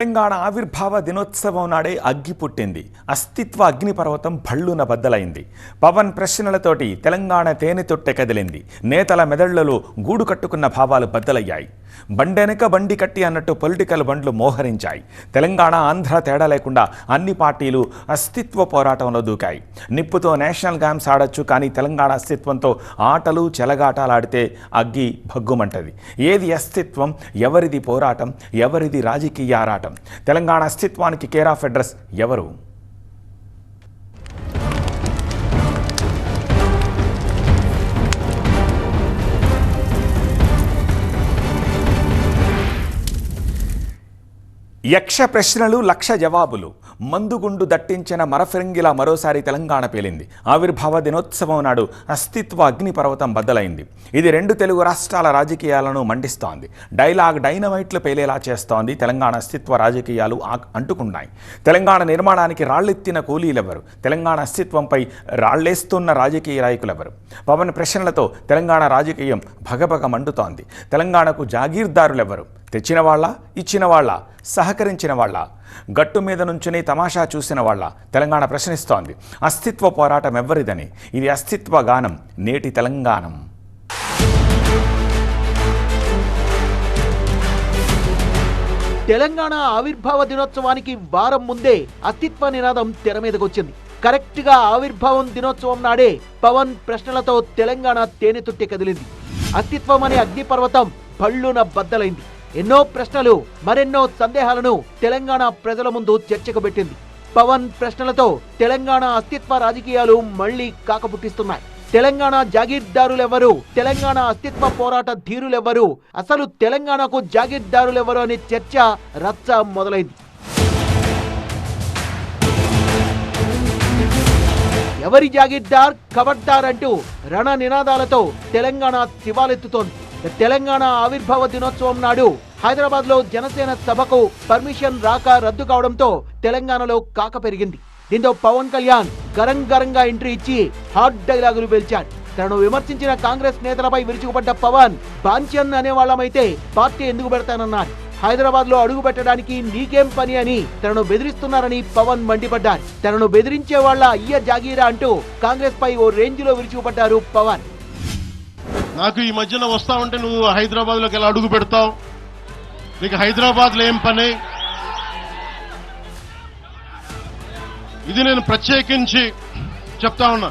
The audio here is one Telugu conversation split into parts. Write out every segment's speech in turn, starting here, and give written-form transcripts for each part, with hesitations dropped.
తెలంగాణ ఆవిర్భావ దినోత్సవం నాడే అగ్గి పుట్టింది. అస్తిత్వ అగ్నిపర్వతం భళ్ళున బద్దలైంది. పవన్ ప్రశ్నలతోటి తెలంగాణ తేనెతొట్టె కదిలింది. నేతల మెదళ్లలో గూడు కట్టుకున్న భావాలు బద్దలయ్యాయి. బండెనక బండి కట్టి అన్నట్టు పొలిటికల్ బండ్లు మోహరించాయి. తెలంగాణ ఆంధ్ర తేడా లేకుండా అన్ని పార్టీలు అస్తిత్వ పోరాటంలో దూకాయి. నిప్పుతో నేషనల్ గేమ్స్ ఆడొచ్చు, కానీ తెలంగాణ అస్తిత్వంతో ఆటలు చెలగాటాలాడితే అగ్గి భగ్గుమంటది. ఏది అస్తిత్వం, ఎవరిది పోరాటం, ఎవరిది రాజకీయ ఆరాటం? తెలంగాణ అస్తిత్వానికి కేర్ ఆఫ్ అడ్రస్ ఎవరు? యక్ష ప్రశ్నలు లక్ష జవాబులు. మందుగుండు దట్టించిన మరఫిరంగిలా మరోసారి తెలంగాణ పేలింది. ఆవిర్భావ దినోత్సవం నాడు అస్తిత్వ అగ్నిపర్వతం బద్దలైంది. ఇది రెండు తెలుగు రాష్ట్రాల రాజకీయాలను మండిస్తోంది. డైలాగ్ డైనమైట్లు పేలేలా చేస్తోంది. తెలంగాణ అస్తిత్వ రాజకీయాలు అంటుకున్నాయి. తెలంగాణ నిర్మాణానికి రాళ్లెత్తిన కూలీలెవరు? తెలంగాణ అస్తిత్వంపై రాళ్లేస్తున్న రాజకీయ నాయకులెవరు? పవన్ ప్రశ్నలతో తెలంగాణ రాజకీయం భగభగ మండుతోంది. తెలంగాణకు జాగీర్దారులెవరు? తెచ్చిన వాళ్ళ, ఇచ్చిన వాళ్ళ, సహకరించిన వాళ్ళ, గట్టు మీద నుంచుని తమాషా చూసిన వాళ్ళ? తెలంగాణ ప్రశ్నిస్తోంది. అస్తిత్వ పోరాటం ఎవరిదని? ఇది అస్తిత్వ గానం, నేటి తెలంగాణం. తెలంగాణ ఆవిర్భావ దినోత్సవానికి వారం ముందే అస్తిత్వ నినాదం తెర మీదకొచ్చింది. కరెక్ట్ గా ఆవిర్భావం దినోత్సవం నాడే పవన్ ప్రశ్నలతో తెలంగాణ తేనెతుట్టె కదిలింది. అస్తిత్వం అనే అగ్నిపర్వతం భళ్ళున బద్దలైంది. ఎన్నో ప్రశ్నలు, మరెన్నో సందేహాలను తెలంగాణ ప్రజల ముందు చర్చకు పెట్టింది. పవన్ ప్రశ్నలతో తెలంగాణ అస్తిత్వ రాజకీయాలు మళ్లీ కాకపుట్టిస్తున్నాయి. తెలంగాణ జాగీర్దారులెవరు? తెలంగాణ అస్తిత్వ పోరాట ధీరులెవరు? అసలు తెలంగాణకు జాగీర్దారులెవరు అనే చర్చ రచ్చ మొదలైంది. ఎవరి జాగీర్దార్, ఖబర్దార్ అంటూ రణ నినాదాలతో తెలంగాణ శివాలెత్తుతోంది. తెలంగాణ ఆవిర్భావ దినోత్సవం నాడు హైదరాబాద్ లో జనసేన సభకు పర్మిషన్ రాక రద్దు కావడంతో తెలంగాణలో కాక పెరిగింది. దీంతో పవన్ కళ్యాణ్ గరంగా ఎంట్రీ ఇచ్చి హాట్ డైలాగులు పేల్చారు. తనను విమర్శించిన కాంగ్రెస్ నేతలపై విరుచుకుపడ్డ పవన్, బాంచన్ అనే వాళ్ళమైతే పార్టీ ఎందుకు పెడతానన్నారు. హైదరాబాద్ లో అడుగు పెట్టడానికి నీకేం పని అని తనను బెదిరిస్తున్నారని పవన్ మండిపడ్డారు. తనను బెదిరించే వాళ్ళ అయ్య జాగీరా అంటూ కాంగ్రెస్ పై ఓ రేంజ్ లో విరుచుకుపడ్డారు పవన్. నాకు ఈ మధ్యన వస్తా ఉంటే నువ్వు హైదరాబాద్లోకి ఎలా అడుగు పెడతావు? నీకు హైదరాబాద్లో ఏం పని? ఇది నేను ప్రత్యేకించి చెప్తా ఉన్నా.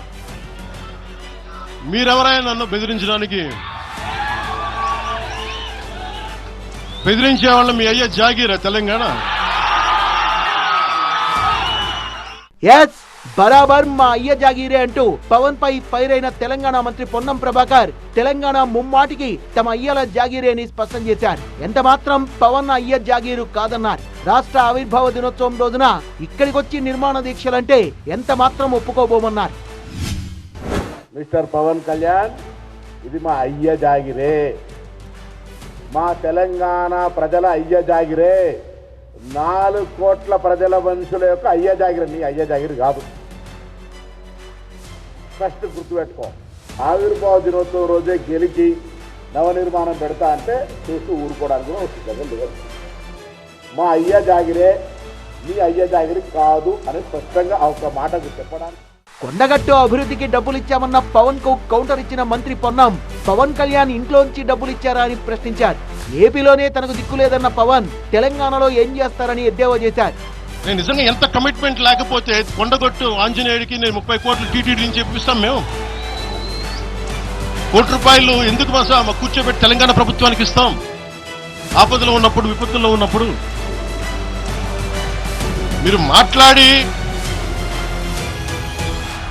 మీరెవరైనా నన్ను బెదిరించడానికి? బెదిరించే వాళ్ళ మీ అయ్యే జాగీరా తెలంగాణ? ఎస్, బరాబర్ మా అయ్య జాగీరే అంటూ పవన్ పై ఫైర్ అయిన తెలంగాణ మంత్రి పొన్నం ప్రభాకర్ తెలంగాణ ముమ్మాటికి తమ అయ్యల జాగీరే అని స్పష్టం చేశారు. ఎంత మాత్రం పవన్ అయ్య జాగీరు కాదన్నారు. రాష్ట్ర ఆవిర్భావ దినోత్సవం రోజున ఇక్కడికొచ్చి నిర్మాణ దీక్షలంటే ఎంత మాత్రం ఒప్పుకోబోమన్నారు. మిస్టర్ పవన్ కళ్యాణ్, ఇది మా అయ్య జాగిరే, మా తెలంగాణ ప్రజల అయ్య జాగిరే, 4 కోట్ల ప్రజల మనుషుల యొక్క అయ్య జాగిరి. నీ అయ్య జాగిరి కాదు. ఫస్ట్ గుర్తుపెట్టుకో. ఆవిర్భావ దినోత్సవం రోజే గెలిచి నవనిర్మాణం పెడతా అంటే చూస్తూ ఊరుకోవడానికి కూడా వస్తుంది. మా అయ్య జాగిరే, నీ అయ్య జాగిరి కాదు అని స్పష్టంగా ఒక మాటకు చెప్పడానికి. కొండగట్టు అభివృద్ధికి డబ్బులు ఇచ్చామన్న పవన్ కు కౌంటర్ ఇచ్చిన మంత్రి పొన్నం, పవన్ కళ్యాణ్ ఇంట్లోంచి డబ్బులు ఇచ్చారా అని ప్రశ్నించారు. ఏపీలోనే తనకు దిక్కులేదన్న పవన్ తెలంగాణలో ఏం చేస్తారని ఎద్దేవా చేశారు. నేను నిజంగా ఎంత కమిట్మెంట్ లేకపోతే కొండగట్టు ఆంజనేయుడికి నేను 30 కోట్లు టీటీడీ నుంచి చెప్పిస్తాం. మేము ₹1 ఎందుకు మా కూర్చోబెట్టి తెలంగాణ ప్రభుత్వానికి ఇస్తాం? ఆపదలో ఉన్నప్పుడు, విపత్తుల్లో ఉన్నప్పుడు మీరు మాట్లాడి,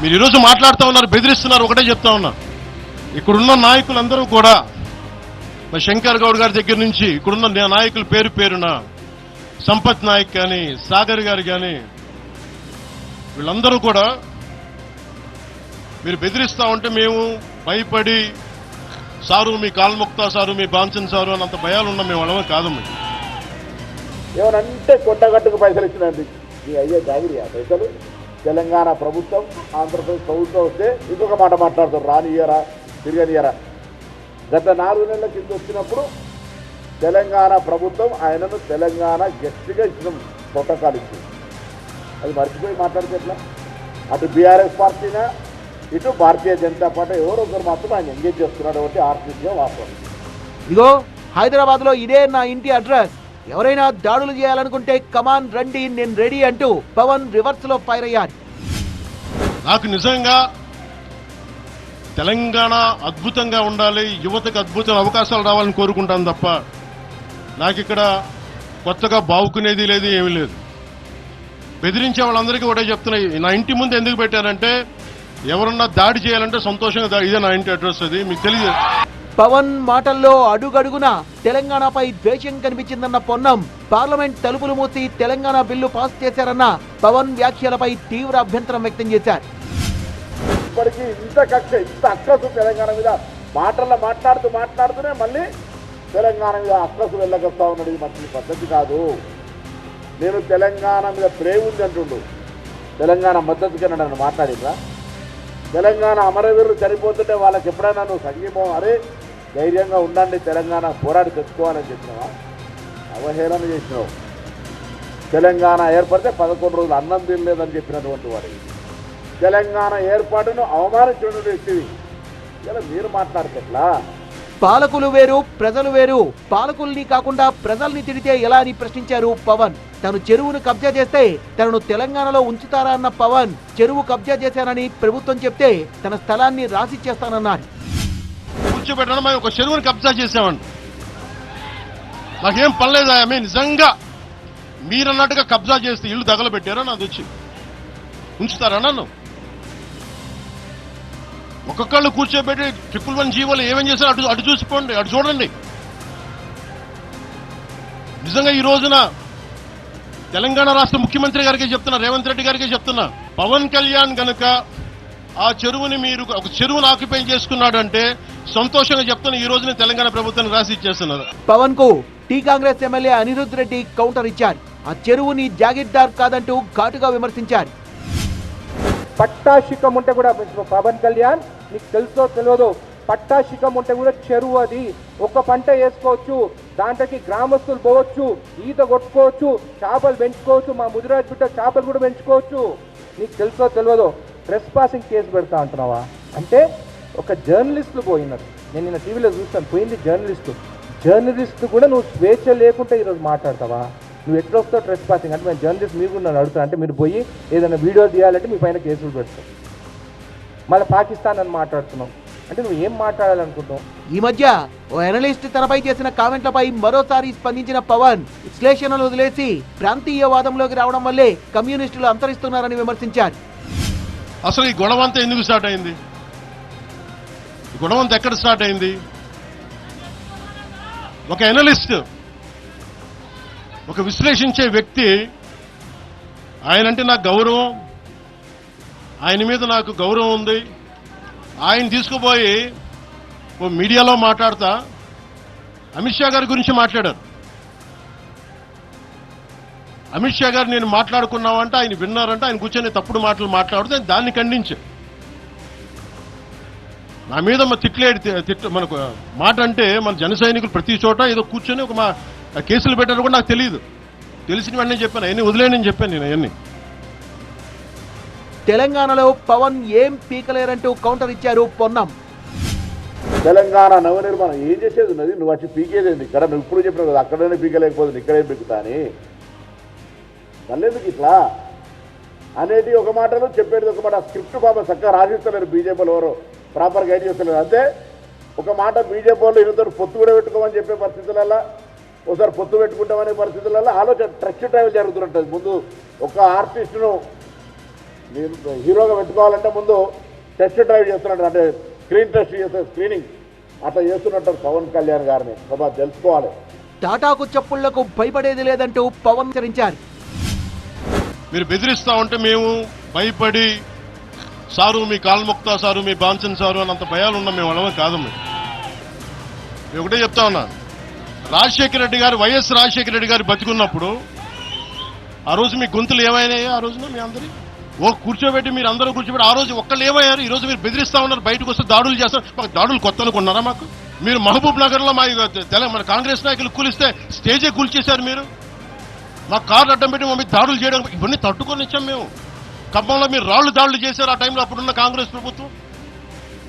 మీరు ఈరోజు మాట్లాడుతూ ఉన్నారు, బెదిరిస్తున్నారు. ఒకటే చెప్తా ఉన్నా, ఇక్కడున్న నాయకులందరూ కూడా, మా శంకర్ గౌడ్ గారి దగ్గర నుంచి ఇక్కడున్న నాయకులు పేరు పేరున, సంపత్ నాయక్ కానీ, సాగర్ గారు కానీ, వీళ్ళందరూ కూడా మీరు బెదిరిస్తా ఉంటే మేము భయపడి, సారు మీ కాల్ముక్తా సారు, మీ బాంచన్ సారు అన్నంత భయాలు ఉన్నాం. మేము వాళ్ళమే కాదు. ఏమనంటే కొండగట్టుకు పైసలు ఇచ్చినండి. నీ అయ్యే జాగిరి ఆ పైసలు. తెలంగాణ ప్రభుత్వం, ఆంధ్రప్రదేశ్ ప్రభుత్వం వస్తే ఇంకొక మాట మాట్లాడతారు. రానియరా, తిరగనియరా. గత 4 నెలల కింద వచ్చినప్పుడు తెలంగాణ ప్రభుత్వం ఆయనను తెలంగాణ గెస్ట్గా ఇచ్చిన ప్రోటోకాల్ ఇచ్చింది. అది మర్చిపోయి మాట్లాడితే ఎట్లా? అటు బీఆర్ఎస్ పార్టీనా ఇటు భారతీయ జనతా పార్టీ ఎవరో ఒకరు మాత్రం ఆయన ఎంగేజ్ చేస్తున్నాడు ఒకటి ఆర్టీసీగా వాస్తవం. ఇగో హైదరాబాద్లో ఇదే నా ఇంటి అడ్రస్, ఎవరైనా దాడులు చేయాలనుకుంటే కమాన్ రండి, నేను రెడీ అంటూ పవన్ రివర్స్ లో ఫైర్ అయ్యారు. నాకు నిజంగా తెలంగాణ అద్భుతంగా ఉండాలి, యువతకు అద్భుతమైన అవకాశాలు రావాలని కోరుకుంటాను తప్ప నాకు ఇక్కడ కొత్తగా బావుకునేది లేదు, ఏమీ లేదు. బెదిరించే వాళ్ళందరికీ ఒకటే చెప్తున్నాయి, నా ఇంటి ముందు ఎందుకు పెట్టారంటే ఎవరన్నా దాడి చేయాలంటే సంతోషంగా ఇదే నా ఇంటి అడ్రస్, అది మీకు తెలియదు. పవన్ మాటల్లో అడుగడుగున తెలంగాణపై ద్వేషం కనిపించిందన్న పొన్నం, పార్లమెంట్ తలుపులు మూసి తెలంగాణ బిల్లు పాస్ చేశారన్న పవన్ వ్యాఖ్యలపై తీవ్ర అభ్యంతరం వ్యక్తం చేశారు. ఇప్పటికీ ఇంత కక్ష ఇంత అక్కసు తెలంగాణ మీద మాట్లాడుతూనే మళ్ళీ తెలంగాణ మీద అక్కసు వెళ్ళగొస్తా ఉన్నాడు. ఇది మంచి పద్ధతి కాదు. నేను తెలంగాణ మీద ప్రేమ ఉంది అంటుండు, తెలంగాణ మద్దతుగా నన్ను మాట్లాడిందా? తెలంగాణ అమరవీరులు చనిపోతుంటే వాళ్ళకి ఎప్పుడైనా నువ్వు సంఘీభావం అరే ధైర్యంగా ఉండండి తెలంగాణ పోరాడి తెచ్చుకోవాలని చెప్పినావా? అవహేళన చేసినావు. తెలంగాణ ఏర్పడితే 11 రోజులు అన్నం తినలేదని చెప్పినటువంటి వాడు, తెలంగాణ ఏర్పాటును అవమానించిన వ్యక్తివి ఇలా మీరు మాట్లాడతట్లా? పాలకులు వేరు, ప్రజలు వేరు. పాలకుల్ని కాకుండా ప్రజల్ని తిడితే ఎలా అని ప్రశ్నించారు పవన్. తను చెరువును కబ్జా చేస్తే తనను తెలంగాణలో ఉంచుతారా అన్న పవన్, చెరువు కబ్జా చేశానని ప్రభుత్వం చెప్తే తన స్థలాన్ని రాసిచ్చేస్తానన్నారు. కూర్చోబెట్టడం ఒక చెరువుని కబ్జా చేసామండి, నాకేం పర్లేదు. ఆమె నిజంగా మీరన్నట్టుగా కబ్జా చేస్తే ఇల్లు తగలబెట్టారా? నాది వచ్చి ఉంచుతారా నన్ను? ఒక్కొక్కళ్ళు కూర్చోబెట్టి 111 జీవోలు ఏమేం చేశారు అటు చూసిపోండి, అటు చూడండి. నిజంగా ఈ రోజున తెలంగాణ రాష్ట్ర ముఖ్యమంత్రి గారికి చెప్తున్నా, రేవంత్ రెడ్డి గారికి చెప్తున్నా, పవన్ కళ్యాణ్ గనుక ఆ చెరువుని మీరు ఒక చెరువును ఆక్యుపై చేసుకున్నాడంటే సంతోషంగా చెప్తున్నా, ఈ రోజున తెలంగాణ ప్రభుత్వాన్ని రాసి ఇచ్చేస్తున్నారు. పవన్ కు T Congress MLA Anirudh Reddy counter ఇచ్చారు. ఆ చెరువుని జాగీర్దార్ కాదంటూ ఘాటుగా విమర్శించారు. పట్టాశిఖం ఉంటే కూడా పవన్ కళ్యాణ్ నీకు తెలుసో తెలియదో, పట్టాశిఖం ఉంటే కూడా చెరువు అది ఒక పంట వేసుకోవచ్చు, దాంట్లోకి గ్రామస్తులు పోవచ్చు, ఈత కొట్టుకోవచ్చు, చేపలు పెంచుకోవచ్చు, మా ముదిరాజ్ బిడ్డ చేపలు కూడా పెంచుకోవచ్చు. నీకు తెలుసో తెలియదో ట్రెస్ పాసింగ్ కేసు పెడతా అంటున్నావా? అంటే ఒక జర్నలిస్టులు పోయినారు, నేను నిన్న టీవీలో చూస్తాను, పోయింది జర్నలిస్టు కూడా నువ్వు స్వేచ్ఛ లేకుండా ఈరోజు మాట్లాడతావా? నువ్వు ఎట్లా వస్తావు ట్రెస్ పాసింగ్ అంటే? మేము జర్నలిస్ట్ మీకు నన్ను అడుగుతా అంటే మీరు పోయి ఏదైనా వీడియో తీయాలంటే మీ పైన కేసులు పెడతావు, మళ్ళీ పాకిస్తాన్ అని మాట్లాడుతున్నావు అంటే నువ్వు ఏం మాట్లాడాలనుకుంటున్నావు? ఈ మధ్య ఓ అనలిస్ట్ తనపై చేసిన కామెంట్లపై మరోసారి స్పందించిన పవన్, విశ్లేషణలు వదిలేసి ప్రాంతీయవాదంలోకి రావడం వల్లే కమ్యూనిస్టులు అంతరిస్తున్నారని విమర్శించారు. అసలు ఈ గొడవ అంతా ఎందుకు స్టార్ట్ అయింది? ఈ గొడవ అంతా ఎక్కడ స్టార్ట్ అయింది? ఒక అనలిస్ట్, ఒక విశ్లేషించే వ్యక్తి, ఆయనంటే నాకు గౌరవం, ఆయన మీద నాకు గౌరవం ఉంది, ఆయన తీసుకుపోయి ఓ మీడియాలో మాట్లాడతా అమిత్ షా గారి గురించి మాట్లాడారు. అమిత్ షా గారు నేను మాట్లాడుకున్నామంటే ఆయన విన్నారంటే ఆయన కూర్చొని తప్పుడు మాటలు మాట్లాడితే దాన్ని ఖండించే నా మీద మనకు మాట అంటే మన జన సైనికులు ప్రతి చోట ఏదో కూర్చొని ఒక కేసులు పెట్టారు కూడా నాకు తెలియదు. తెలిసినవన్నీ చెప్పాను, అవన్నీ వదిలేనని చెప్పాను నేను. అవన్నీ తెలంగాణలో పవన్ ఏం పీకలేరంటూ కౌంటర్ ఇచ్చారు పొన్నం. తెలంగాణ నవనిర్మాణం ఏం చేసేది ఉన్నది? నువ్వు వచ్చి పీకేదేంది ఇక్కడ? నువ్వు ఇప్పుడు చెప్పినావు కదా అక్కడనే పీకలేకపోతుంది, ఇక్కడే పీకుతా అని. మళ్ళీ ఇట్లా అనేది ఒక మాటలు చెప్పేది ఒక మాట. స్క్రిప్ట్ బాబా చక్కగా రాసిస్తలేరు బీజేపీలో, ఎవరో ప్రాపర్ గైడ్ చేస్తలేరు అంతే. ఒక మాట బీజేపీ వాళ్ళు ఈయనతో పొత్తు కూడా పెట్టుకోమని చెప్పే పరిస్థితులలో, ఒకసారి పొత్తు పెట్టుకుంటామనే పరిస్థితులలో ఆలోచన ట్రస్ట్ డ్రైవ్ జరుగుతుంటుంది. ముందు ఒక ఆర్టిస్టును హీరోగా పెట్టుకోవాలంటే ముందు టెస్ట్ డ్రైవ్ చేస్తున్నట్టు, అంటే స్క్రీన్ టెస్ట్ చేసే స్క్రీనింగ్ అట్లా చేస్తున్నట్టు పవన్ కళ్యాణ్ గారిని బాబా తెలుసుకోవాలి. టాటాకు చెప్పుళ్లకు భయపడేది లేదంటూ పవన్ హెచ్చరించారు. మీరు బెదిరిస్తా ఉంటే మేము భయపడి సారు మీ కాల్ముక్తా సారు మీ బాన్సన్ సారు అన్నంత భయాలు ఉన్నాం మేము, వాళ్ళమే కాదు. మేము ఒకటే చెప్తా ఉన్నా, రాజశేఖర రెడ్డి గారు, వైఎస్ రాజశేఖర రెడ్డి గారు బతికున్నప్పుడు ఆ రోజు మీ గొంతులు ఏమైనాయి? ఆ రోజున మీ అందరి కూర్చోబెట్టి మీరు అందరూ కూర్చోబెట్టి ఆ రోజు ఒక్కళ్ళు ఏమయ్యారు? ఈ రోజు మీరు బెదిరిస్తా ఉన్నారు, బయటకు వస్తే దాడులు చేస్తారు. మాకు దాడులు కొత్త అనుకున్నారా? మాకు మీరు మహబూబ్ నగర్లో మన కాంగ్రెస్ నాయకులు కూలిస్తే స్టేజే కూల్చేశారు మీరు. మా కార్లు అడ్డం పెట్టి మమ్మీ దాడులు చేయడం ఇవన్నీ తట్టుకొని ఇచ్చాం మేము. ఖమ్మంలో మీరు దాడులు చేశారు ఆ టైంలో అప్పుడున్న కాంగ్రెస్ ప్రభుత్వం.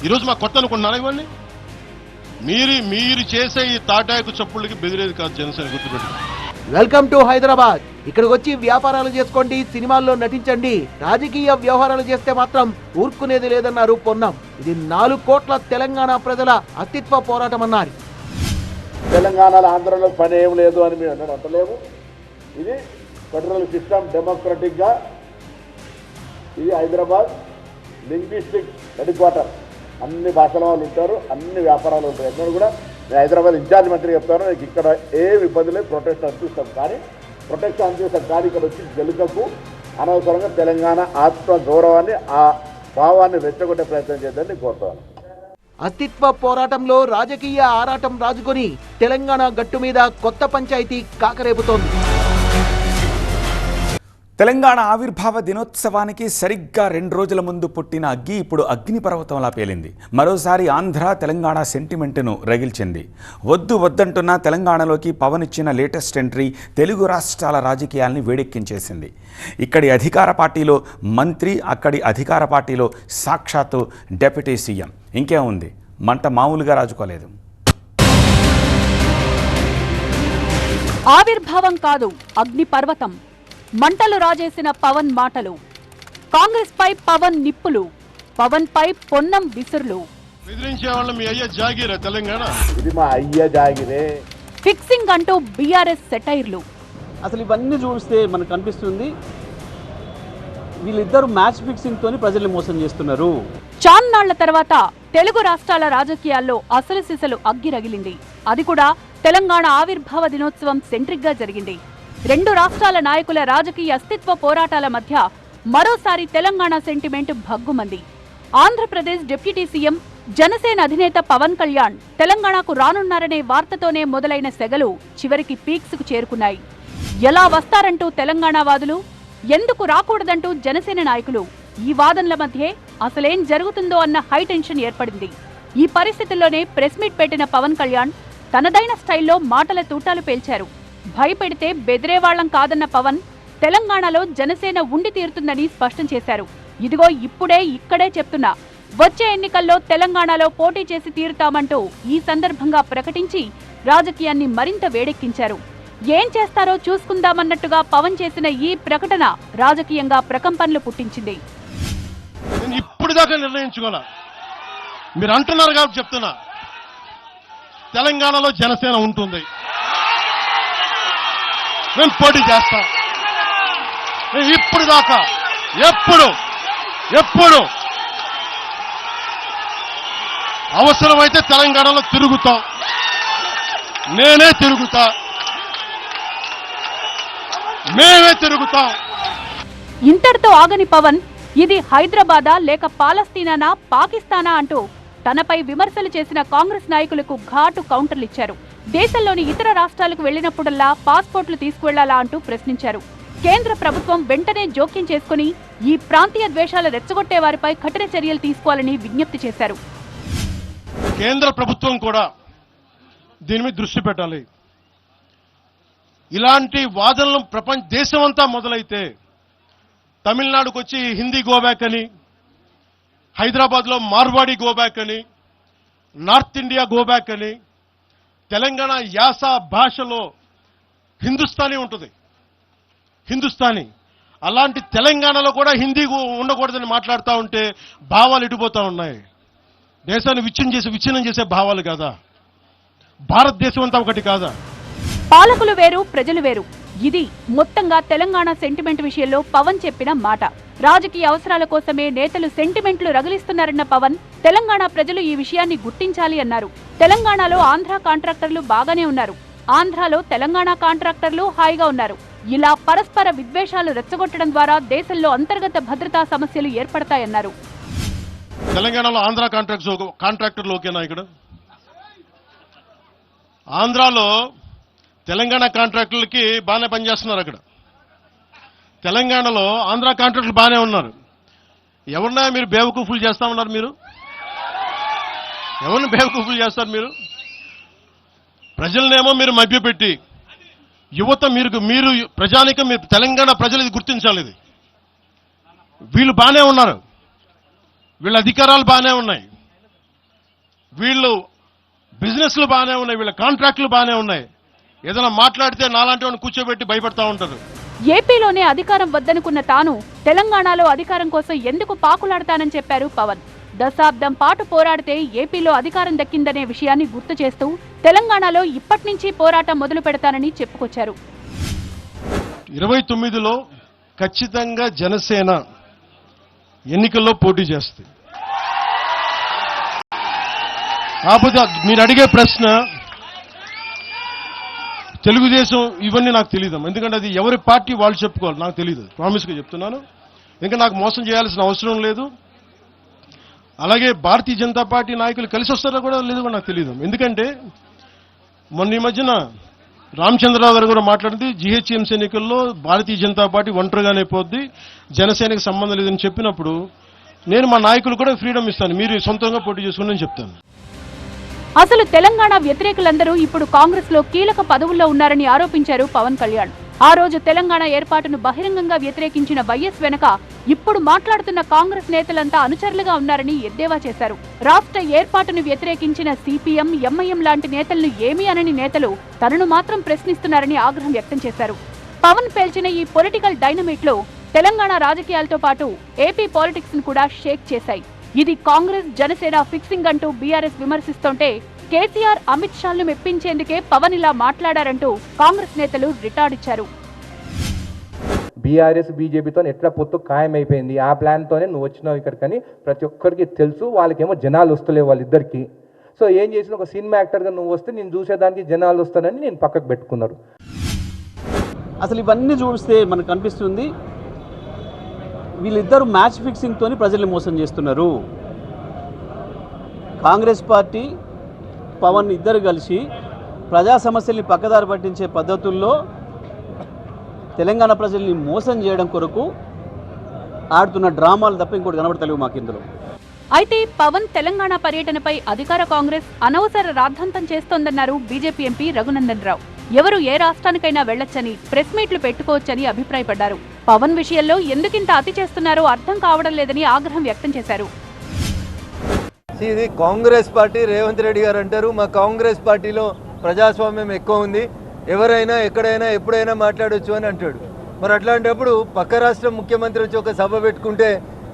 ఈరోజు మా కొత్త అనుకుంటున్నారా ఇవన్నీ? మీరు చేసే ఈ తాటాకు చప్పుళ్ళకి బెదిరేది కాదు జనసేన, గుర్తుపెట్టు. Welcome to Hyderabad. ఇక్కడికి వచ్చి వ్యాపారాలు చేసుకోండి, సినిమాల్లో నటించండి, రాజకీయ వ్యవహారాలు చేస్తే మాత్రం ఊరుకునేది లేదన్నారు పొన్నం. ఇది 4 కోట్ల తెలంగాణ ప్రజల అస్తిత్వ పోరాటం అన్నారు. తెలంగాణలో ఆంధ్రలో పని ఏం లేదు అని మేము అంటలేము. ఇది ఫెడరల్ సిస్టమ్, డెమోక్రటిక్గా ఇది హైదరాబాద్ లింగ్విస్టిక్ హెడ్ క్వార్టర్. అన్ని భాషల వాళ్ళు ఉంటారు, అన్ని వ్యాపారాలు ఉంటాయి. ఎన్నడూ కూడా నేను హైదరాబాద్ ఇన్ఛార్జ్ మంత్రి చెప్తాను, నాకు ఇక్కడ ఏ ఇబ్బంది లేదు, ప్రొటెక్షన్ అందిస్తాం. కానీ ఇక్కడ వచ్చి గెలుకకు అనవసరంగా తెలంగాణ ఆత్మ గౌరవాన్ని, ఆ భావాన్ని రెచ్చగొట్టే ప్రయత్నం చేద్దని కోరుతాను. అస్తిత్వ పోరాటంలో రాజకీయ ఆరాటం రాజుకొని తెలంగాణ గట్టు మీద కొత్త పంచాయతీ కాకరేపుతోంది. తెలంగాణ ఆవిర్భావ దినోత్సవానికి సరిగ్గా 2 రోజుల ముందు పుట్టిన అగ్గి ఇప్పుడు అగ్నిపర్వతంలా పేలింది. మరోసారి ఆంధ్ర తెలంగాణ సెంటిమెంట్ను రగిల్చింది. వద్దంటున్న తెలంగాణలోకి పవన్ ఇచ్చిన లేటెస్ట్ ఎంట్రీ తెలుగు రాష్ట్రాల రాజకీయాల్ని వేడెక్కించేసింది. ఇక్కడి అధికార పార్టీలో మంత్రి, అక్కడి అధికార పార్టీలో సాక్షాత్తు డెప్యూటీ సీఎం. ఇంకేముంది, మంట మామూలుగా రాజుకోలేదు. ఆవిర్భావం కాదు, అగ్నిపర్వతం. మంటలు రాజేసిన పవన్ మాటలు. కాంగ్రెస్ పై పవన్ నిప్పులు, పవన్ పై పొన్నం విసురులు. బెదిరించే వాళ్ళ మీ అయ్య జాగిరా తెలంగాణ, ఇది మా అయ్య జాగిరే. ఫిక్సింగ్ అంటూ బీఆర్ఎస్ సెటైర్లు. అసలు ఇవన్నీ చూస్తే మనకు అనిపిస్తుంది వీళ్ళిద్దరు మ్యాచ్ ఫిక్సింగ్ తోని ప్రజల్ని మోసం చేస్తున్నారు. చాన్నాళ్ల తర్వాత తెలుగు రాష్ట్రాల రాజకీయాల్లో అసలు సిసలు అగ్గి రగిలింది. అది కూడా తెలంగాణ ఆవిర్భావ దినోత్సవం సెంట్రిక్ గా జరిగింది. 2 రాష్ట్రాల నాయకుల రాజకీయ అస్తిత్వ పోరాటాల మధ్య మరోసారి తెలంగాణ సెంటిమెంట్ భగ్గుమంది. ఆంధ్రప్రదేశ్ డిప్యూటీ సీఎం, జనసేన అధినేత పవన్ కళ్యాణ్ తెలంగాణకు రానున్నారనే వార్తతోనే మొదలైన సెగలు చివరికి పీక్స్ కు చేరుకున్నాయి. ఎలా వస్తారంటూ తెలంగాణ వాదులు, ఎందుకు రాకూడదంటూ జనసేన నాయకులు. ఈ వాదనల మధ్యే అసలేం జరుగుతుందో అన్న హై టెన్షన్ ఏర్పడింది. ఈ పరిస్థితుల్లోనే ప్రెస్ మీట్ పెట్టిన పవన్ కళ్యాణ్ తనదైన స్టైల్లో మాటల తూటాలు పేల్చారు. భయపెడితే బెదిరేవాళ్లం కాదన్న పవన్ తెలంగాణలో జనసేన ఉండి తీరుతుందని స్పష్టం చేశారు. ఇదిగో ఇప్పుడే ఇక్కడే చెప్తున్నా, వచ్చే ఎన్నికల్లో తెలంగాణలో పోటీ చేసి తీరుతామంటూ ఈ సందర్భంగా ప్రకటించి రాజకీయాన్ని మరింత వేడెక్కించారు. ఏం చేస్తారో చూసుకుందామన్నట్టుగా పవన్ చేసిన ఈ ప్రకటన రాజకీయంగా ప్రకంపనలు పుట్టించింది. ఇప్పుడు దాకా నిర్ణయించుకోవాలా, మీరు అంటున్నారు కాబట్టి చెప్తున్నా, తెలంగాణలో జనసేన ఉంటుంది, మేము పోటీ చేస్తాం. ఇప్పుడు దాకా ఎప్పుడు అవసరమైతే తెలంగాణలో తిరుగుతాం, నేనే తిరుగుతా, మేమే తిరుగుతాం. ఇంతటితో ఆగని పవన్ ఇది హైదరాబాదా లేక పాలస్తీనానా పాకిస్తానా అంటూ తనపై విమర్శలు చేసిన కాంగ్రెస్ నాయకులకు ఘాటు కౌంటర్లిచ్చారు. దేశంలోని ఇతర రాష్ట్రాలకు వెళ్లినప్పుడల్లా పాస్పోర్ట్లు తీసుకువెళ్లాలా అంటూ ప్రశ్నించారు. కేంద్ర ప్రభుత్వం వెంటనే జోక్యం చేసుకుని ఈ ప్రాంతీయ ద్వేషాలు రెచ్చగొట్టే వారిపై కఠిన చర్యలు తీసుకోవాలని విజ్ఞప్తి చేశారు. కేంద్ర ప్రభుత్వం కూడా దీని మీద దృష్టి పెట్టాలి. ఇలాంటి వాదనలు దేశమంతా మొదలైతే తమిళనాడుకు వచ్చి హిందీ గోబ్యాక్ అని, హైదరాబాద్లో మార్వాడి గోబ్యాక్ అని, నార్త్ ఇండియా గోబ్యాక్ అని, తెలంగాణ యాస భాషలో హిందుస్థానీ ఉంటుంది, హిందుస్థానీ. అలాంటి తెలంగాణలో కూడా హిందీ ఉండకూడదని మాట్లాడుతూ ఉంటే భావాలు ఇటుపోతా ఉన్నాయి. దేశాన్ని విచ్ఛిన్నం చేసే భావాలు కాదా? భారతదేశం అంతా ఒకటి కాదా? పాలకులు వేరు, ప్రజలు వేరు. ఇది మొత్తంగా తెలంగాణ సెంటిమెంట్ విషయంలో పవన్ చెప్పిన మాట. రాజకీయ అవసరాల కోసమే నేతలు సెంటిమెంట్లు రగిలిస్తున్నారన్న పవన్ తెలంగాణ ప్రజలు ఈ విషయాన్ని గుర్తించాలి అన్నారు. తెలంగాణలో ఆంధ్ర కాంట్రాక్టర్లు బాగానే ఉన్నారు, ఆంధ్రాలో తెలంగాణ కాంట్రాక్టర్లు హాయిగా ఉన్నారు. ఇలా పరస్పర విద్వేషాలు రెచ్చగొట్టడం ద్వారా దేశంలో అంతర్గత భద్రతా సమస్యలు ఏర్పడతాయన్నారు. తెలంగాణలో ఆంధ్ర కాంట్రాక్టర్లు ఓకేనా? ఇక్కడ ఆంధ్రాలో తెలంగాణ కాంట్రాక్టర్లకి బాగానే పనిచేస్తున్నారు. అక్కడ తెలంగాణలో ఆంధ్ర కాంట్రాక్టర్లు బాగానే ఉన్నారు. ఎవరినా మీరు బేవకూఫులు చేస్తా ఉన్నారు? మీరు ఎవరిని బేవకూఫులు చేస్తారు? మీరు ప్రజలనేమో మీరు మభ్యపెట్టి యువత మీరు ప్రజానికం మీరు తెలంగాణ ప్రజలు ఇది గుర్తించాలి. ఇది వీళ్ళు బాగానే ఉన్నారు, వీళ్ళ అధికారాలు బాగానే ఉన్నాయి, వీళ్ళు బిజినెస్లు బాగానే ఉన్నాయి, వీళ్ళ కాంట్రాక్టులు బాగానే ఉన్నాయి. ఏదైనా మాట్లాడితే నాలాంటి వాడిని కూర్చోబెట్టి భయపడతా ఉంటారు. ఏపీలోనే అధికారం వద్దనుకున్న తాను తెలంగాణలో అధికారం కోసం ఎందుకు పాకులాడతానని చెప్పారు పవన్. దశాబ్దం పాటు పోరాడితే ఏపీలో అధికారం దక్కిందనే విషయాన్ని గుర్తు చేస్తూ తెలంగాణలో ఇప్పటి నుంచి పోరాటం మొదలు పెడతానని చెప్పుకొచ్చారు. 29లో ఖచ్చితంగా జనసేన ఎన్నికల్లో పోటీ చేస్తుంది. కాకపోతే మీరు అడిగే ప్రశ్న తెలుగుదేశం ఇవన్నీ నాకు తెలియదు, ఎందుకంటే అది ఎవరి పార్టీ వాళ్ళు చెప్పుకోవాలి, నాకు తెలియదు. ప్రామిస్గా చెప్తున్నాను, ఇంకా నాకు మోసం చేయాల్సిన అవసరం లేదు. అలాగే భారతీయ జనతా పార్టీ నాయకులు కలిసి వస్తారో కూడా లేదు కూడా నాకు తెలియదు. ఎందుకంటే మొన్న ఈ మధ్యన రామచంద్రరావు గారు కూడా మాట్లాడింది, జీహెచ్ఎంసీ ఎన్నికల్లో భారతీయ జనతా పార్టీ ఒంటరిగానే పోద్ది, జనసేనకి సంబంధం లేదని చెప్పినప్పుడు నేను మా నాయకులు కూడా ఫ్రీడమ్ ఇస్తాను, మీరు సొంతంగా పోటీ చేసుకుని చెప్తాను. అసలు తెలంగాణ వ్యతిరేకులందరూ ఇప్పుడు కాంగ్రెస్ లో కీలక పదవుల్లో ఉన్నారని ఆరోపించారు పవన్ కళ్యాణ్. ఆ రోజు తెలంగాణ ఏర్పాటును బహిరంగంగా వ్యతిరేకించిన వైఎస్ వెనక ఇప్పుడు మాట్లాడుతున్న కాంగ్రెస్ నేతలంతా అనుచరులుగా ఉన్నారని ఎద్దేవా చేశారు. రాష్ట్ర ఏర్పాటును వ్యతిరేకించిన సిపిఎం, ఎంఐఎం లాంటి నేతలను ఏమీ అనని నేతలు తనను మాత్రం ప్రశ్నిస్తున్నారని ఆగ్రహం వ్యక్తం చేశారు. పవన్ పేల్చిన ఈ పొలిటికల్ డైనమైట్ లో తెలంగాణ రాజకీయాలతో పాటు ఏపీ పాలిటిక్స్ ను కూడా షేక్ చేశాయి. ఇది కాంగ్రెస్ జనసేన ఫిక్సింగ్ అంటూ బీఆర్ఎస్ విమర్శిస్తుంటే కేసీఆర్, అమిత్ షాలను మెప్పించేందుకే పవన్ ఇలా మాట్లాడారంటూ కాంగ్రెస్ నేతలు రిటార్డిచ్చారు. బీఆర్ఎస్ బీజేపీతో ఎట్లా పొత్తు ఖాయమైపోయింది, ఆ ప్లాన్తోనే నువ్వు వచ్చినావు ఇక్కడికని ప్రతి ఒక్కరికి తెలుసు. వాళ్ళకేమో జనాలు వస్తలేవు వాళ్ళిద్దరికి. సో ఏం చేసిన ఒక సినిమా యాక్టర్గా నువ్వు వస్తే నేను చూసేదానికి జనాలు వస్తానని నేను పక్కకు పెట్టుకున్నాడు. అసలు ఇవన్నీ చూస్తే మనకు కనిపిస్తుంది వీళ్ళిద్దరూ మ్యాచ్ ఫిక్సింగ్తో ప్రజల్ని మోసం చేస్తున్నారు. కాంగ్రెస్ పార్టీ, పవన్ ఇద్దరు కలిసి ప్రజా సమస్యల్ని పక్కదారి పట్టించే పద్ధతుల్లో తెలంగాణ ప్రజల్ని మోసం చేయడం కొరకు ఆడుతున్న డ్రామాలు తప్ప ఇంకోటి కనబడతలేవు మాకు ఇందులో. అయితే పవన్ తెలంగాణ పర్యటనపై అధికార కాంగ్రెస్ అనవసర రాద్ధాంతం చేస్తోందన్నారు బీజేపీ ఎంపీ రఘునందన్ రావు. ఎవరు ఏ రాష్ట్రానికైనా వెళ్లొచ్చని, ప్రెస్ మీట్లు పెట్టుకోవచ్చని అభిప్రాయపడ్డారు. పవన్ విషయంలో ఎందుకింత అతి చేస్తున్నారో అర్థం కావడం లేదని ఆగ్రహం వ్యక్తం చేశారు. ఇది కాంగ్రెస్ పార్టీ, రేవంత్ రెడ్డి గారు అంటారు మా కాంగ్రెస్ పార్టీలో ప్రజాస్వామ్యం ఎక్కువ ఉంది, ఎవరైనా ఎక్కడైనా ఎప్పుడైనా మాట్లాడొచ్చు అని అంటాడు. మరి అట్లాంటప్పుడు పక్క రాష్ట్రం ముఖ్యమంత్రి వచ్చి ఒక సభ పెట్టుకుంటే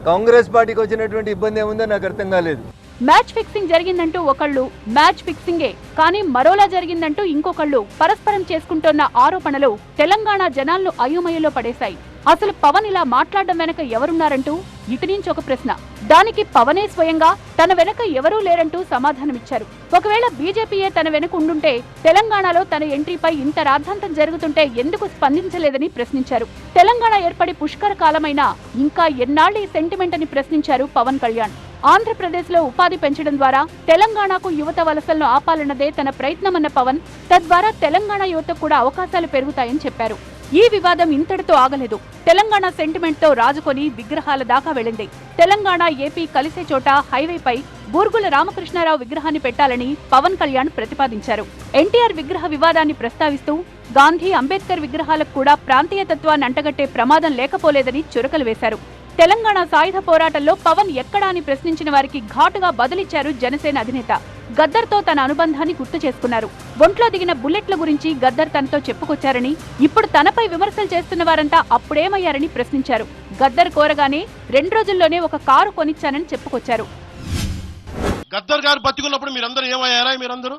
కాంగ్రెస్ పార్టీకి వచ్చినటువంటి ఇబ్బంది ఏముందో నాకు అర్థం కాలేదు. మ్యాచ్ ఫిక్సింగ్ జరిగిందంటూ ఒకళ్ళు మ్యాచ్ ఫిక్సింగే కానీ మరోలా జరిగిందంటూ ఇంకొకళ్ళు పరస్పరం చేసుకుంటున్న ఆరోపణలు తెలంగాణ జనాలను అయోమయంలో పడేశాయి. అసలు పవన్ ఇలా మాట్లాడడం వెనక ఎవరున్నారంటూ ఇటు నుంచి ఒక ప్రశ్న. దానికి పవనే స్వయంగా తన వెనక ఎవరూ లేరంటూ సమాధానమిచ్చారు. ఒకవేళ బీజేపీయే తన వెనక ఉండుంటే తెలంగాణలో తన ఎంట్రీపై ఇంత రాద్ధాంతం జరుగుతుంటే ఎందుకు స్పందించలేదని ప్రశ్నించారు. తెలంగాణ ఏర్పడి పుష్కర కాలమైనా ఇంకా ఎన్నాళ్ళు ఈ సెంటిమెంట్ అని ప్రశ్నించారు పవన్ కళ్యాణ్. ఆంధ్రప్రదేశ్లో ఉపాధి పెంచడం ద్వారా తెలంగాణకు యువత వలసలను ఆపాలన్నదే తన ప్రయత్నమన్న పవన్ తద్వారా తెలంగాణ యువతకు కూడా అవకాశాలు పెరుగుతాయని చెప్పారు. ఈ వివాదం ఇంతటితో ఆగలేదు. తెలంగాణ సెంటిమెంట్ తో రాజుకొని విగ్రహాల దాకా వెళ్ళింది. తెలంగాణ, ఏపీ కలిసే చోట హైవేపై బూర్గుల రామకృష్ణారావు విగ్రహాన్ని పెట్టాలని పవన్ కళ్యాణ్ ప్రతిపాదించారు. ఎన్టీఆర్ విగ్రహ వివాదాన్ని ప్రస్తావిస్తూ గాంధీ, అంబేద్కర్ విగ్రహాలకు కూడా ప్రాంతీయ తత్వాన్ని అంటగట్టే ప్రమాదం లేకపోలేదని చురకలు వేశారు. తెలంగాణ సాయుధ పోరాటంలో పవన్ ఎక్కడా అని ప్రశ్నించిన వారికి ఘాటుగా బదులిచ్చారు జనసేన అధినేత. గద్దర్తో తన అనుబంధాన్ని గుర్తు చేసుకున్నారు. ఒంట్లో దిగిన బుల్లెట్ల గురించి గద్దర్ తనతో చెప్పుకొచ్చారని, ఇప్పుడు తనపై విమర్శలు చేస్తున్న వారంతా అప్పుడేమయ్యారని ప్రశ్నించారు. గద్దర్ కోరగానే 2 రోజుల్లోనే ఒక కారు కొనిచ్చానని చెప్పుకొచ్చారు. గద్దర్ గారు బతికున్నప్పుడు మీరందరూ ఏమయ్యారా? మీరందరూ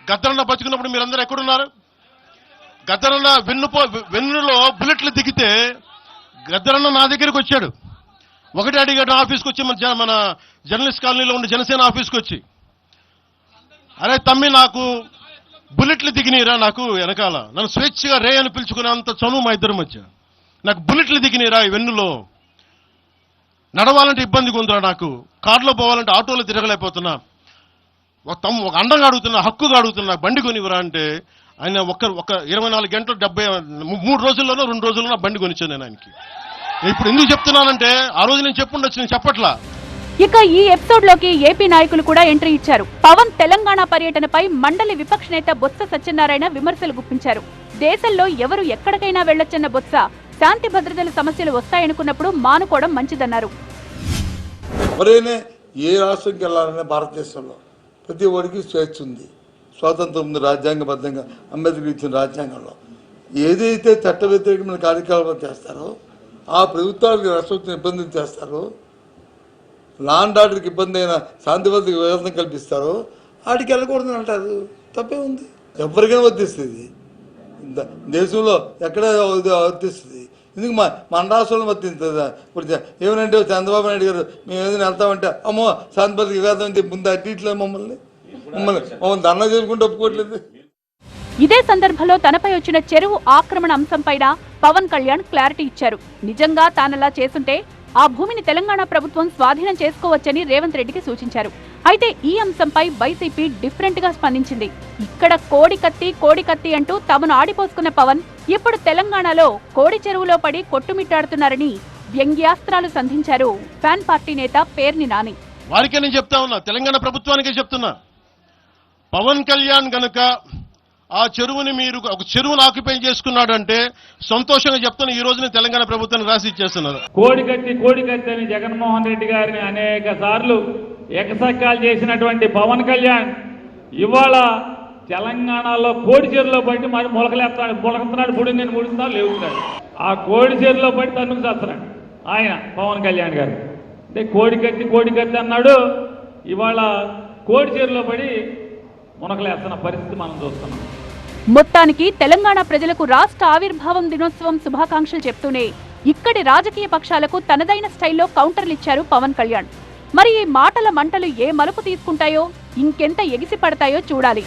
గద్దరన్న బతికున్నప్పుడు మీరందరూ ఎక్కడున్నారు? గద్దరన్న వెన్నులో బుల్లెట్లు దిగితే గద్దరన్న నా దగ్గరికి వచ్చాడు. ఒకటి అడిగాడు ఆఫీస్కి వచ్చి, మన జర్నలిస్ట్ కాలనీలో ఉండే జనసేన ఆఫీస్కి వచ్చి, అరే తమ్మి నాకు బుల్లెట్లు దిగినీరా, నాకు వెనకాల నన్ను స్వేచ్ఛగా రే అని పిలుచుకునే అంత చనువు మా ఇద్దరి మధ్య, నాకు బుల్లెట్లు దిగినీరా ఈ వెన్నులో, నడవాలంటే ఇబ్బందిగా ఉందిరా, నాకు కారులో పోవాలంటే ఆటోలో తిరగలేకపోతున్నా, ఒక అండంగా అడుగుతున్నా, హక్కుగా అడుగుతున్నా, బండి కొనివరా అంటే ఆయన ఒక 24 గంటలు 3 రోజుల్లోనో 2 రోజుల్లోనో బండి కొనిచ్చాను నేను ఆయనకి. ఇప్పుడు ఎందుకు చెప్తున్నానంటే ఆ రోజు నేను చెప్పుండొచ్చు, నేను చెప్పట్లా. ఇక ఈ ఎపిసోడ్ లోకి ఏపీ నాయకులు కూడా ఎంట్రీ ఇచ్చారు. పవన్ తెలంగాణ పర్యటనపై మండలి విపక్ష నేత బొత్స సత్యనారాయణ విమర్శలు గుప్పించారు. దేశంలో ఎవరు ఎక్కడికైనా వెళ్లొచ్చన్న బొత్స శాంతి భద్రతల సమస్యలు వస్తాయనుకున్నప్పుడు మానుకోవడం మంచిదన్నారు. ఎవరైనా ఏ రాష్ట్రంకి వెళ్ళాలనే భారతదేశంలో ప్రతి ఒడికి స్వేచ్ఛ ఉంది, స్వాతంత్రం ఉంది. రాజ్యాంగబద్ధంగా అంబేద్కర్ ఇచ్చిన రాజ్యాంగంలో ఏదైతే చట్ట వ్యతిరేకమైన కార్యకలాపాలు చేస్తారో, ఆ ప్రభుత్వానికి రాష్ట్రం ఇబ్బందులు చేస్తారో, లా అండ్ ఆర్డర్కి ఇబ్బంది అయిన శాంతి భద్రతకు వ్యవస్థ కల్పిస్తారో వాటికి వెళ్ళకూడదని అంటారు. తప్పే ఉంది. ఎవరికైనా వర్తిస్తుంది, దేశంలో ఎక్కడ వర్తిస్తుంది. ఎందుకు మన రాష్ట్రంలో వర్తిస్తుందా? ఇప్పుడు ఏమనంటే చంద్రబాబు నాయుడు గారు మేము ఏదైనా వెళ్తామంటే అమ్మో శాంతి భద్రతకి కాదని చెప్పి ముందు అట్టిట్లేదు మమ్మల్ని ధర్నా చేసుకుంటూ ఒప్పుకోవట్లేదు. ఇదే సందర్భంలో తనపై వచ్చిన చెరువు ఆక్రమణ అంశంపైన పవన్ కళ్యాణ్ క్లారిటీ ఇచ్చారు. నిజంగా తానలా చేస్తుంటే ఆ భూమిని తెలంగాణ ప్రభుత్వం స్వాధీనం చేసుకోవచ్చని రేవంత్ రెడ్డికి సూచించారు. అయితే ఈ అంశంపై వైసీపీ డిఫరెంట్ గా స్పందించింది. ఇక్కడ కోడి కత్తి అంటూ తమను ఆడిపోసుకున్న పవన్ ఇప్పుడు తెలంగాణలో కోడి చెరువులో పడి కొట్టుమిట్టాడుతున్నారని వ్యంగ్యాస్త్రాలు సంధించారు ఫ్యాన్ పార్టీ నేత పేర్ని నాని. వారికే నేను చెప్తా ఉన్నా, తెలంగాణ ప్రభుత్వానికే చెప్తున్నా, పవన్ కళ్యాణ్ గనుక ఆ చెరువుని మీరు ఒక చెరువును ఆక్యుపై చేసుకున్నాడంటే సంతోషంగా చెప్తున్నా, ఈ రోజున తెలంగాణ ప్రభుత్వాన్ని రాసి ఇచ్చేస్తున్నారు. కోడి కత్తి అని జగన్మోహన్ రెడ్డి గారిని అనేక సార్లు ఎకసక్కాలు చేసినటువంటి పవన్ కళ్యాణ్ ఇవాళ తెలంగాణలో కోడి చెరువులో పట్టి మరి మొలకెత్తున్నాడు. నేను ముడుతున్నాడు లేవుతున్నాడు. ఆ కోడి చెరువులో పట్టి తన్నుకు చేస్తున్నాడు ఆయన పవన్ కళ్యాణ్ గారు. అంటే కోడి కత్తి అన్నాడు, ఇవాళ కోడి చెరువులో పడి మునకలేస్తున్న పరిస్థితి మనం చూస్తున్నాం. మొత్తానికి తెలంగాణ ప్రజలకు రాష్ట్ర ఆవిర్భావం దినోత్సవం శుభాకాంక్షలు చెప్తూనే ఇక్కడి రాజకీయ పక్షాలకు తనదైన స్టైల్లో కౌంటర్లిచ్చారు పవన్ కళ్యాణ్. మరి ఈ మాటల మంటలు ఏ మలుపు తీసుకుంటాయో, ఇంకెంత ఎగిసి పడతాయో చూడాలి.